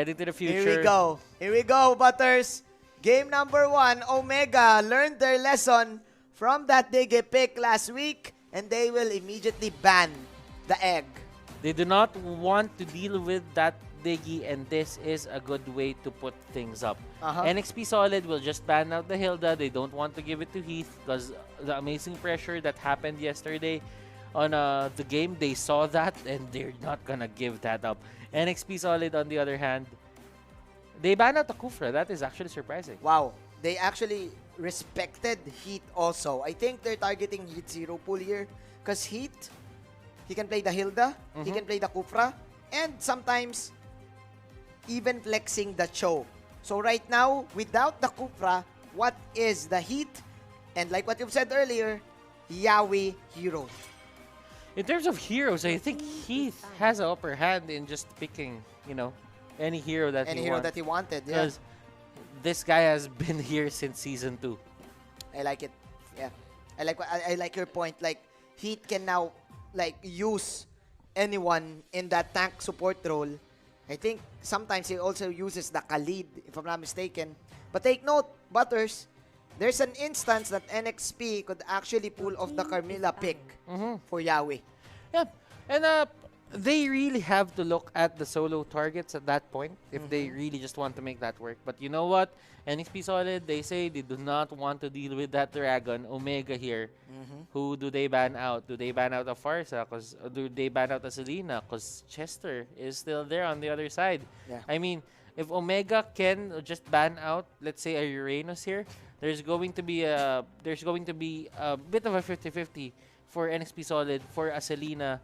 heading to the future. Here we go. Here we go, Butters. Game number 1, Omega learned their lesson from that Digi pick last week, and they will immediately ban the egg. They do not want to deal with that Digi, and this is a good way to put things up. NXP Solid will just ban out the Hilda. They don't want to give it to Heath because the amazing pressure that happened yesterday on the game, they saw that, and they're not gonna give that up. NXP Solid, on the other hand, they ban out the Kufra. That is actually surprising. Wow. They actually respected Heat also. I think they're targeting Heat 0 pool here because Heat, he can play the Hilda, he can play the Kufra, and sometimes even flexing the Cho. So right now, without the Kufra, what is the Heat? And like what you've said earlier, Yawi hero. In terms of heroes, I think Heath has an upper hand in just picking, you know, any hero that he wanted. Yeah. Because this guy has been here since season 2. I like it. Yeah. I like your point. Like, Heat can now like use anyone in that tank support role. I think sometimes he also uses the Khalid, if I'm not mistaken. But take note, Butters, there's an instance that NXP could actually pull off the Carmilla pick for Yawi. Yeah, and they really have to look at the solo targets at that point if they really just want to make that work. But you know what? NXP Solid, they say they do not want to deal with that Dragon, Omega here. Who do they ban out? Do they ban out a Farsa? Do they ban out a Selena? Because Chester is still there on the other side. Yeah. I mean, if Omega can just ban out, let's say, a Uranus here, there's going to be a bit of a 50-50 for NXP Solid for a Selena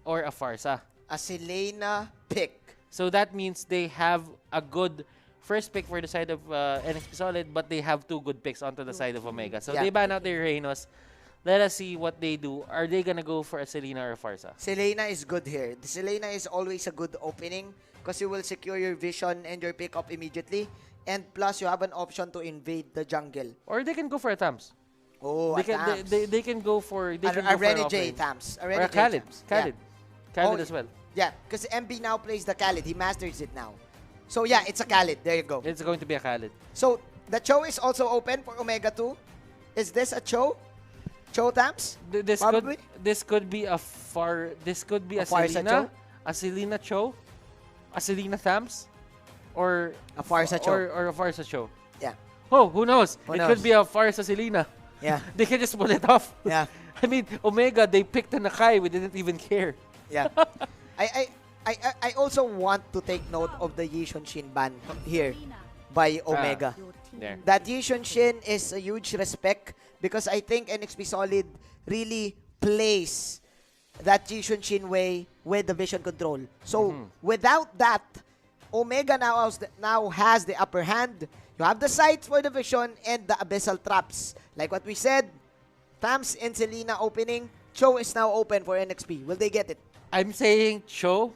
or a Farsa. A Selena pick. So that means they have a good first pick for the side of NXP Solid, but they have 2 good picks onto the side of Omega. So they ban out their Uranus. Let us see what they do. Are they gonna go for a Selena or a Farsa? Selena is good here. The Selena is always a good opening because you will secure your vision and your pickup immediately. And plus, you have an option to invade the jungle. Or they can go for a Tams. Oh, they can go for a Renegade Tams. Or a Khalid. Khalid as well. Yeah, because MB now plays the Khalid. He masters it now. So yeah, it's a Khalid. There you go. It's going to be a Khalid. So the Cho is also open for Omega 2. Is this a Cho? Cho Tams? This could be a Selena, a Selena Cho, a Selena Tams, or a Farsa Cho. Or a Farsa Cho. Yeah. Oh, who knows? Could be a Farsa Selena. Yeah. They can just pull it off. Yeah. I mean, Omega, they picked a Nakai. We didn't even care. Yeah. I also want to take note of the Yi Shin ban here by Omega. There. That Yi Shin is a huge respect because I think NXP Solid really plays that Yi Shin way with the vision control. So without that, Omega now has the upper hand. You have the sights for the vision and the abyssal traps. Like what we said, Tams and Selena opening. Cho is now open for NXP. Will they get it? I'm saying Cho,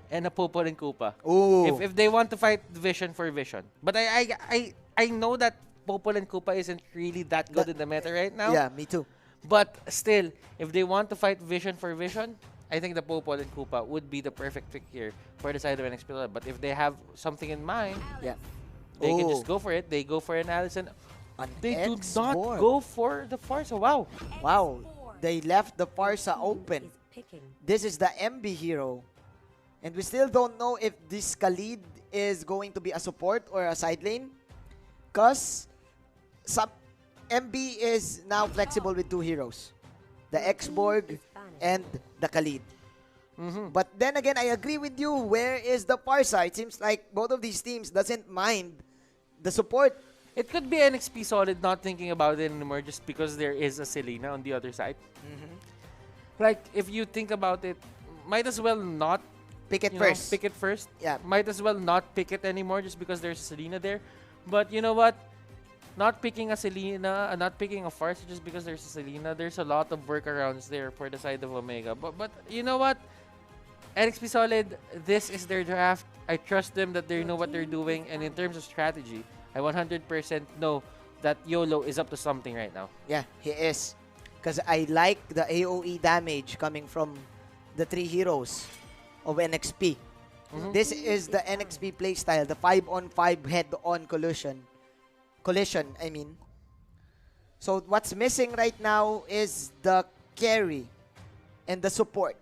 and a Popo and Koopa. Ooh. If they want to fight vision for vision. But I know that Popo and Koopa isn't really that good in the meta right now. Yeah, me too. But still, if they want to fight vision for vision, I think the Popo and Koopa would be the perfect pick here for the side of NXP. But if they have something in mind, they can just go for it. They go for an Allison. They do not go for the Farsa. Wow. Wow. They left the Farsa open. This is the MB hero. And we still don't know if this Khalid is going to be a support or a side lane. Because MB is now flexible with 2 heroes. The X-Borg and the Khalid. But then again, I agree with you. Where is the Farsa? It seems like both of these teams doesn't mind the support. It could be NXP Solid not thinking about it anymore just because there is a Selena on the other side. Like, if you think about it, might as well not pick it first. Pick it first. Yeah. Might as well not pick it anymore just because there's a Selena there. But you know what? Not picking a Selena, not picking a Farsa just because there's a Selena, there's a lot of workarounds there for the side of Omega. But you know what? NXP Solid, this is their draft. I trust them that they know what they're doing. And in terms of strategy, I 100% know that YOLO is up to something right now. Yeah, he is. Because I like the AoE damage coming from the 3 heroes of NXP. This is the NXP playstyle, the 5-on-5 head-on collision. I mean. So what's missing right now is the carry and the support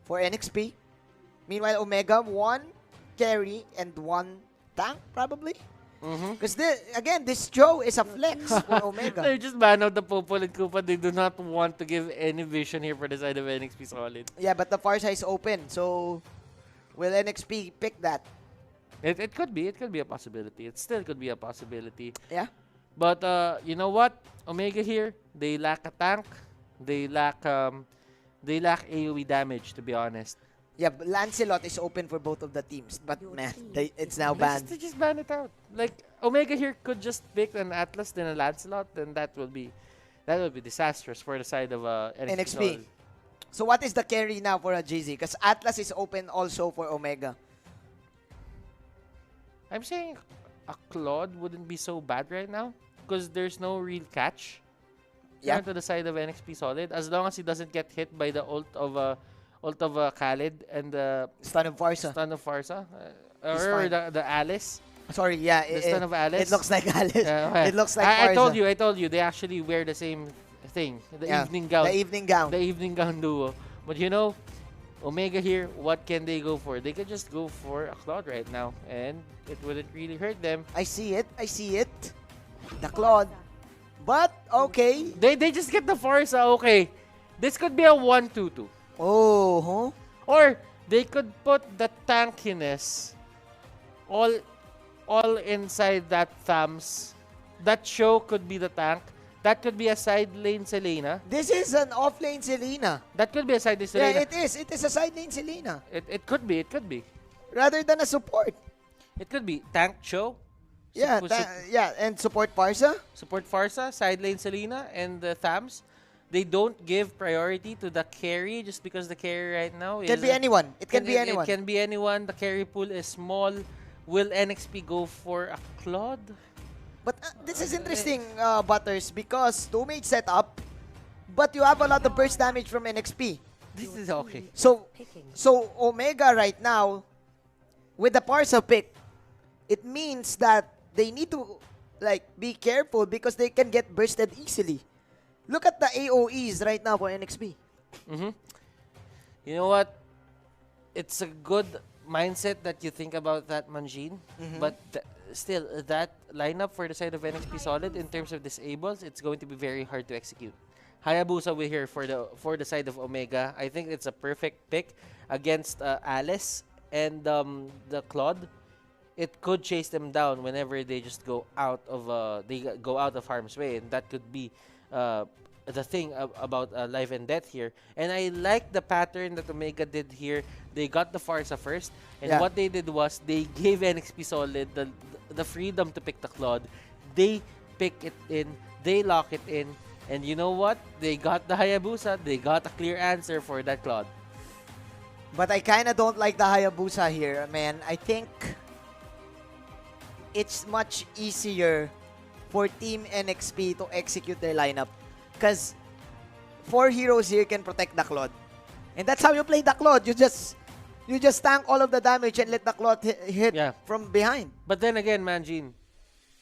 for NXP. Meanwhile, Omega, 1 carry and 1 tank, probably. Because, again, this Joe is a flex for Omega. They just ban out the Popol and Koopa. They do not want to give any vision here for the side of NXP Solid. Yeah, but the far side is open. So, will NXP pick that? It could be. It could be a possibility. It still could be a possibility. Yeah. But you know what? Omega here, they lack a tank. They lack AoE damage, to be honest. Yeah, but Lancelot is open for both of the teams. But, man, it's now banned. They just ban it out. Like, Omega here could just pick an Atlas, then a Lancelot, then that will be disastrous for the side of NXP. So, what is the carry now for a GZ? Because Atlas is open also for Omega. I'm saying a Claude wouldn't be so bad right now because there's no real catch. Yeah. To the side of NXP Solid, as long as he doesn't get hit by the ult of Khalid and the Stun of Farsa. Or the Alice. Sorry, yeah. The stun of Alice. It looks like Alice. Okay. It looks like Farsa. I told you. They actually wear the same thing. The evening gown. The evening gown. The evening gown duo. But you know, Omega here, what can they go for? They could just go for a Claude right now, and it wouldn't really hurt them. I see it. The Claude. But, okay. They just get the Forza, okay. This could be a 1-2-2. Oh, huh? Or they could put the tankiness all inside that Thams. That show could be the tank. That could be a side lane Selena. This is an off lane Selena. That could be a side lane Selena. Yeah, it is. It is a side lane Selena. It could be. It could be. Rather than a support. It could be tank show. Yeah, and support Farsa. Support Farsa, side lane Selena, and the Thams. They don't give priority to the carry just because the carry right now is... Can be anyone. It can be anyone. It can be anyone. The carry pool is small. Will NXP go for a Claude? But this is interesting, Butters, because two-mage setup, but you have a lot of burst damage from NXP. This is okay. So Omega right now, with the Parsa pick, it means that they need to be careful because they can get bursted easily. Look at the AoEs right now for NXP. You know what? It's a good mindset that you think about that, Manjin. But still, that lineup for the side of NXP Solid in terms of disables, it's going to be very hard to execute. Hayabusa we're here for the side of Omega. I think it's a perfect pick against Alice and the Claude. It could chase them down whenever they just go out of harm's way, and that could be the thing about life and death here. And I like the pattern that Omega did here. They got the Farsa first, and what they did was they gave NXP Solid the freedom to pick the Claude. They pick it in, they lock it in, and you know what? They got the Hayabusa. They got a clear answer for that Claude. But I kind of don't like the Hayabusa here, man. I think it's much easier for Team NXP to execute their lineup because 4 heroes here can protect the Claude. And that's how you play the Claude. You just tank all of the damage and let the Claude hit from behind. But then again, Manjin,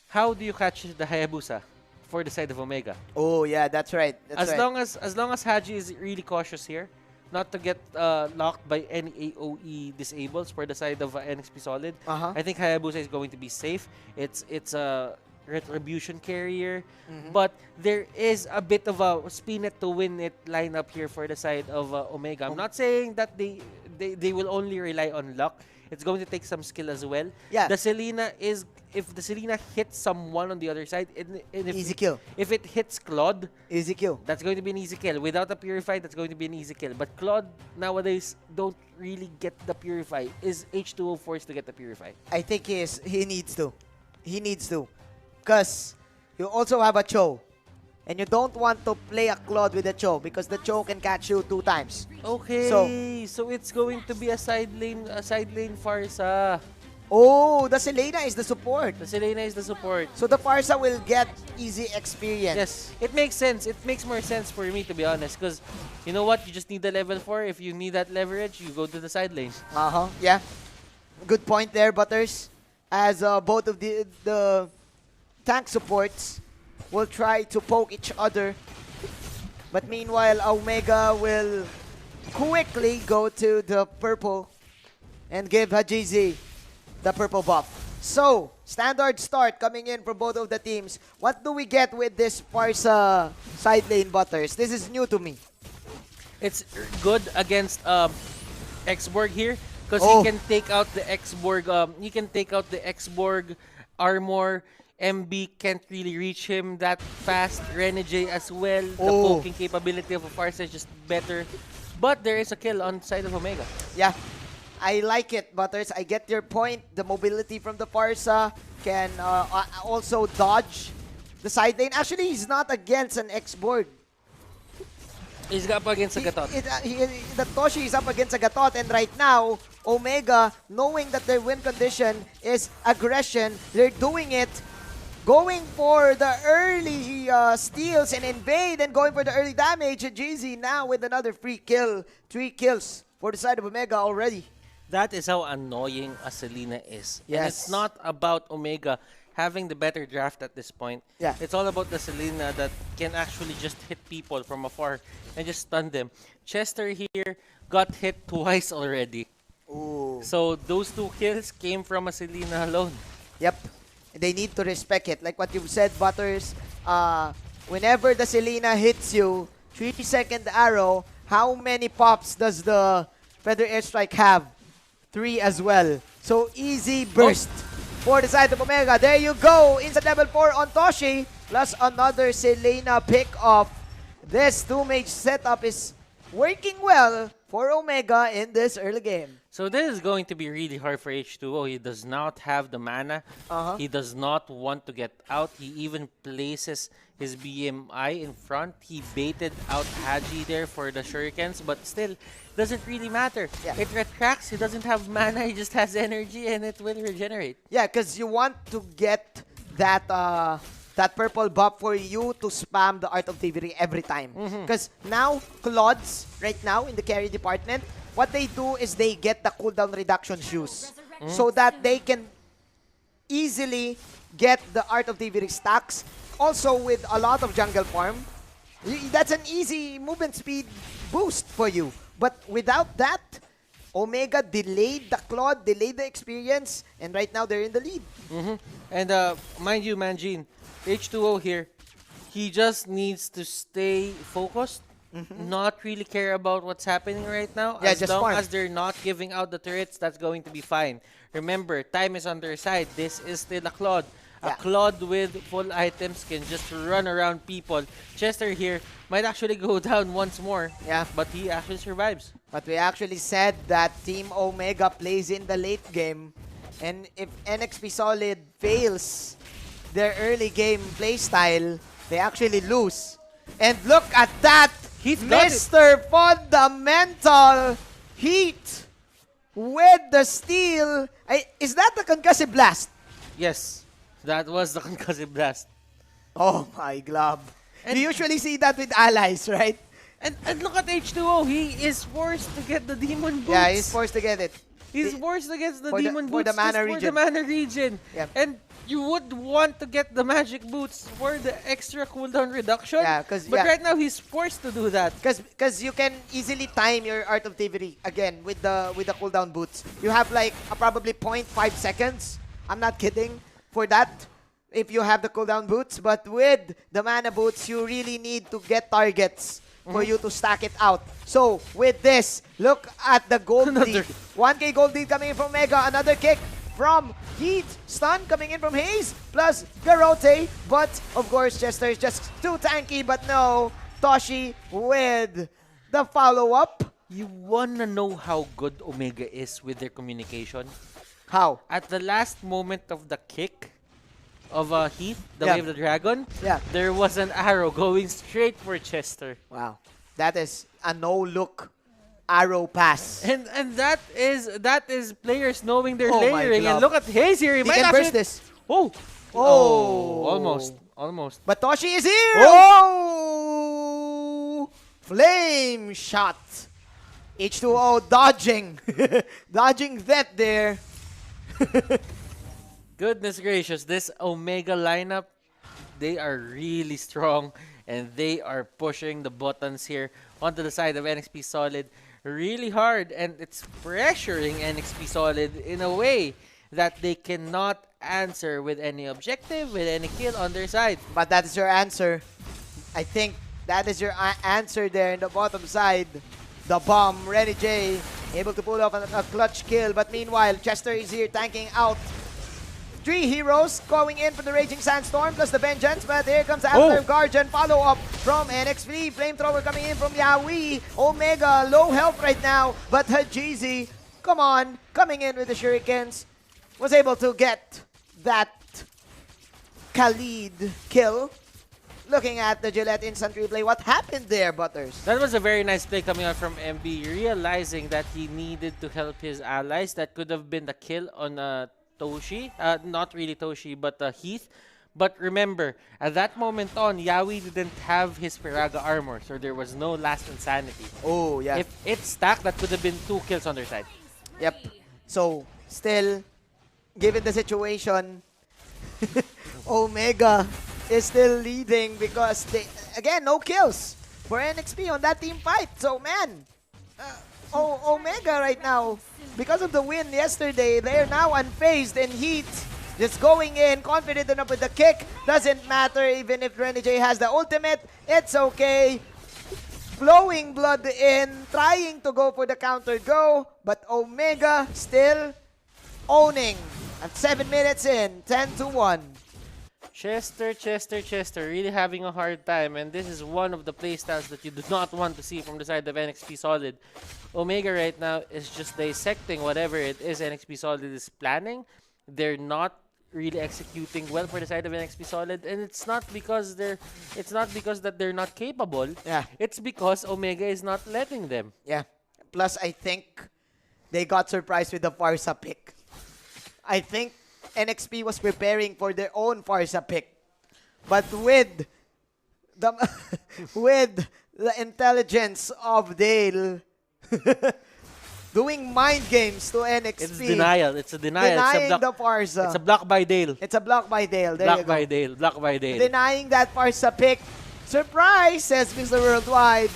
how do you catch the Hayabusa for the side of Omega? Oh yeah, that's right. As long as Haji is really cautious here, not to get locked by any AoE disables for the side of NXP Solid. I think Hayabusa is going to be safe. It's a retribution carrier, but there is a bit of a spin it to win it lineup here for the side of Omega. I'm not saying that they will only rely on luck. It's going to take some skill as well. Yeah. The Selena is, if the Selena hits someone on the other side, easy kill. If it hits Claude, easy kill. That's going to be an easy kill. Without a Purify, that's going to be an easy kill. But Claude nowadays don't really get the Purify. Is H2O forced to get the Purify? I think he is. He needs to. He needs to. Because you also have a Cho. And you don't want to play a Claude with a Cho because the Cho can catch you 2 times. Okay, so it's going to be a side lane Farsa. Oh, the Selena is the support. The Selena is the support. So the Farsa will get easy experience. Yes, it makes sense. It makes more sense for me, to be honest, because you know what? You just need the level 4. If you need that leverage, you go to the side lane. Yeah. Good point there, Butters. As both of the tank supports will try to poke each other. But meanwhile, Omega will quickly go to the purple and give Hajizi the purple buff. So, standard start coming in from both of the teams. What do we get with this Farsa side lane, Butters? This is new to me. It's good against X-Borg here because he can take out the X-Borg. He can take out the X-Borg armor. MB can't really reach him that fast. Renegade as well. The poking capability of a Farsa is just better. But there is a kill on the side of Omega. Yeah. I like it, Butters. I get your point. The mobility from the Farsa can also dodge the side lane. Actually, he's not against an X-Borg. He's up against a Gatot. The Toshi is up against a Gatot, and right now, Omega, knowing that their win condition is aggression, they're doing it, going for the early steals and invade, and going for the early damage. Jeezy now with another free kill. 3 kills for the side of Omega already. That is how annoying a Selena is. Yes. And it's not about Omega having the better draft at this point. Yeah. It's all about the Selena that can actually just hit people from afar and just stun them. Chester here got hit twice already. Ooh. So those 2 kills came from a Selena alone. Yep. They need to respect it. Like what you've said, Butters, whenever the Selena hits you, 3-second arrow, how many pops does the Feather Airstrike have? 3 as well. So easy burst for the side of Omega. There you go. Inside level 4 on Toshi. Plus another Selena pick off. This 2-mage setup is working well for Omega in this early game. So this is going to be really hard for H2O. He does not have the mana. He does not want to get out. He even places his BMI in front. He baited out Haji there for the shurikens, but still doesn't really matter. Yeah. It retracts. He doesn't have mana. He just has energy, and it will regenerate. Yeah, because you want to get that that purple buff for you to spam the Art of Thievery every time. Because now, Claudes, right now in the carry department, what they do is they get the cooldown reduction shoes so that they can easily get the Art of Thievery stacks. Also with a lot of jungle farm, that's an easy movement speed boost for you. But without that, Omega delayed the Claude, delayed the experience, and right now they're in the lead. And mind you, Manjin, H2O here, he just needs to stay focused. Not really care about what's happening right now. Yeah, as just long farm. as they're not giving out the turrets, that's going to be fine. Remember, time is on their side. This is still a Claude. A Claude with full items can just run around people. Chester here might actually go down once more. Yeah. But he actually survives. But we actually said that Team Omega plays in the late game. And if NXP Solid fails their early game playstyle, they actually lose. And look at that! He's got Mr. Fundamental Heat with the steal. Is that the concussive blast? Yes, that was the concussive blast. Oh my glob. And We usually see that with allies, right? And look at H2O. He is forced to get the demon boots. Yeah, he's forced to get it. He's forced to get the for the- demon for boots the mana just region. for the mana region. Yep. And you would want to get the magic boots for the extra cooldown reduction. Yeah, but right now he's forced to do that. Because you can easily time your Art of Thievery again with the cooldown boots. You have like probably 0.5 seconds. I'm not kidding for that if you have the cooldown boots. But with the mana boots, you really need to get targets for you to stack it out. So with this, look at the gold lead. 1k gold lead coming in from Mega. Another kick from Heat. Stun coming in from Hayes. Plus Garote. But of course, Chester is just too tanky. But no, Toshi with the follow-up. You wanna know how good Omega is with their communication? How? At the last moment of the kick of Heath, the Yeah. Wave of the Dragon, Yeah. there was an arrow going straight for Chester. Wow. That is a no-look arrow pass. And that is players knowing their Oh my layering. And glove. look at Hayes here. He He might can actually. burst this. Oh. Oh. Almost. But Toshi is here. Oh. Oh. Flame shot. H2O dodging. Dodging that there. Goodness gracious, this Omega lineup, they are really strong and they are pushing the buttons here onto the side of NXP Solid really hard, and it's pressuring NXP Solid in a way that they cannot answer with any objective, with any kill on their side. But that is your answer. I think that is your answer there in the bottom side. The bomb, Renny J, able to pull off a clutch kill. But meanwhile, Chester is here tanking out. 3 heroes going in for the Raging Sandstorm plus the Vengeance. But here comes the Avatar Guardian. Follow up from NXP. Flamethrower coming in from Yaoi. Omega, low health right now. But Hajizi, come on, coming in with the Shurikens. Was able to get that Khalid kill. Looking at the Gillette instant replay, what happened there, Butters? That was a very nice play coming out from MB, realizing that he needed to help his allies. That could have been the kill on Toshi. Not really Toshi, but Heath. But remember, at that moment on, Yaoi didn't have his Piraga armor, so there was no last insanity. Oh, yeah. If it stacked, that could have been 2 kills on their side. Yep. So, still, given the situation, Omega is still leading because they, again, no kills for NXP on that team fight. So, man, Omega right now, because of the win yesterday, they're now unfazed in Heat. Just going in, confident enough with the kick. Doesn't matter even if Renny J has the ultimate. It's okay. Flowing blood in, trying to go for the counter go. But Omega still owning at 7 minutes in, 10-1. Chester, really having a hard time, and this is one of the playstyles that you do not want to see from the side of NXP Solid. Omega right now is just dissecting whatever it is NXP Solid is planning. They're not really executing well for the side of NXP Solid, and it's not because that they're not capable. Yeah. It's because Omega is not letting them. Yeah. Plus, I think they got surprised with the Farsa pick. I think NXP was preparing for their own Farsa pick. But with the with the intelligence of Dale doing mind games to NXP. It's denial. It's a denial. Denying the Farsa. It's a block by Dale. It's a block by Dale. There you go. Block by Dale. Denying that Farsa pick. Surprise, says Mr. Worldwide.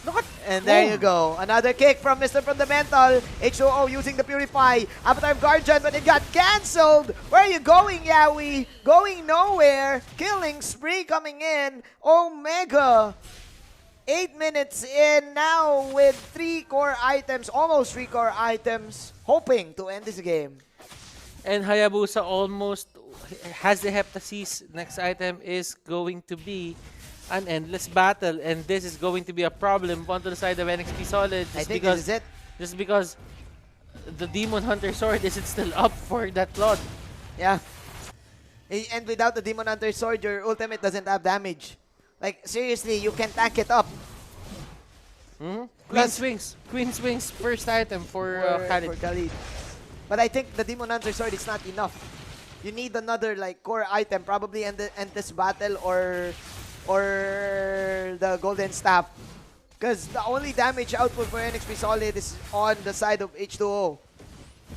Look at, And there you go. Another kick from Mr. Fundamental. H2O using the Purify. Avatar Guardian, but it got cancelled. Where are you going, Yaoi? Going nowhere. Killing spree coming in. Omega. 8 minutes in now with 3 core items. Almost 3 core items. Hoping to end this game. And Hayabusa almost has the Heptasis. Next item is going to be an endless battle, and this is going to be a problem onto the side of NXP Solid. I think this is it. Just because the Demon Hunter Sword isn't still up for that Lord. Yeah. And without the Demon Hunter Sword, your ultimate doesn't have damage. Like, seriously, you can tank it up. Queen Swings, first item for Khalid. But I think the Demon Hunter Sword is not enough. You need another like core item, probably end this battle or the Golden Staff. Because the only damage output for NXP Solid is on the side of H2O.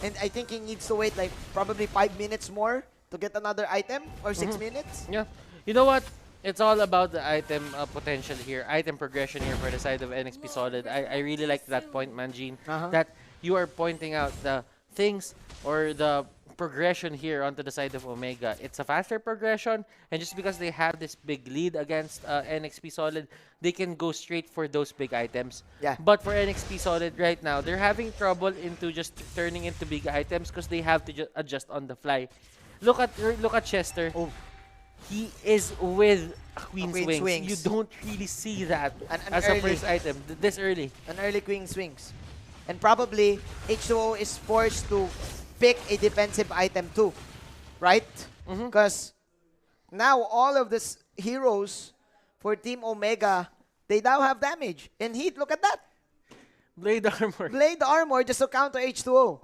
And I think he needs to wait like probably 5 minutes more to get another item or 6 minutes. Yeah. You know what? It's all about the item potential here, item progression here for the side of NXP Solid. I really like that point, Manjin, that you are pointing out the things or the progression here onto the side of Omega. It's a faster progression, and just because they have this big lead against NXP Solid, they can go straight for those big items. Yeah. But for NXP Solid right now, they're having trouble into just turning into big items because they have to adjust on the fly. Look at Chester. Oh. He is with Queen's Queen's Wings. Wings. You don't really see that An as early. a first item this early. An early Queen Swings. And probably H2O is forced to pick a defensive item too. Right? Because now all of these heroes for Team Omega, they now have damage. And Heat, look at that. Blade Armor. Blade Armor just to counter H2O.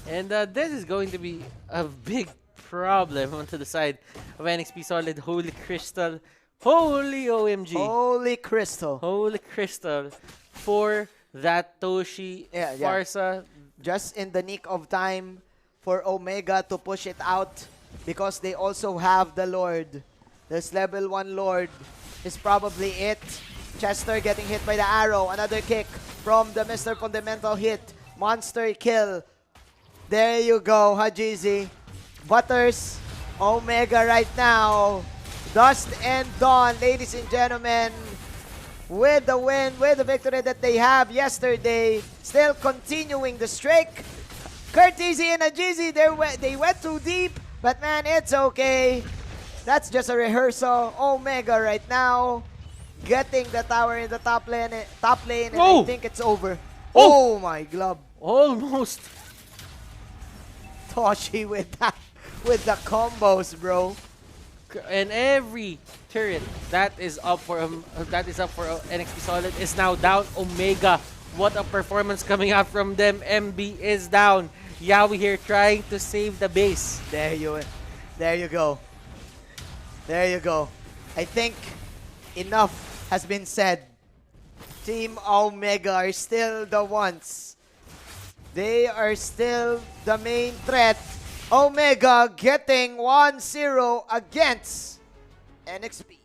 And this is going to be a big problem onto the side of NXP Solid. Holy Crystal. Holy OMG. Holy Crystal. Holy Crystal for that Toshi Farsa. Just in the nick of time for Omega to push it out because they also have the Lord. This level 1 Lord is probably it. Chester getting hit by the arrow. Another kick from the Mr. Fundamental hit. Monster kill. There you go, Hajizi. Butters, Omega right now. Dust and Dawn, ladies and gentlemen. With the win, with the victory that they have yesterday. Still continuing the streak. Curtizy and Hajizi, they went too deep. But man, it's okay. That's just a rehearsal. Omega right now. Getting the tower in the top lane, and I think it's over. Oh my glove. Almost. Toshi with the combos, bro. And every turret that is up for NXP Solid is now down. Omega, what a performance coming out from them. MB is down. Yawi here trying to save the base. There you go. There you go. I think enough has been said. Team Omega are still the ones. They are still the main threat. Omega getting 1-0 against NXP.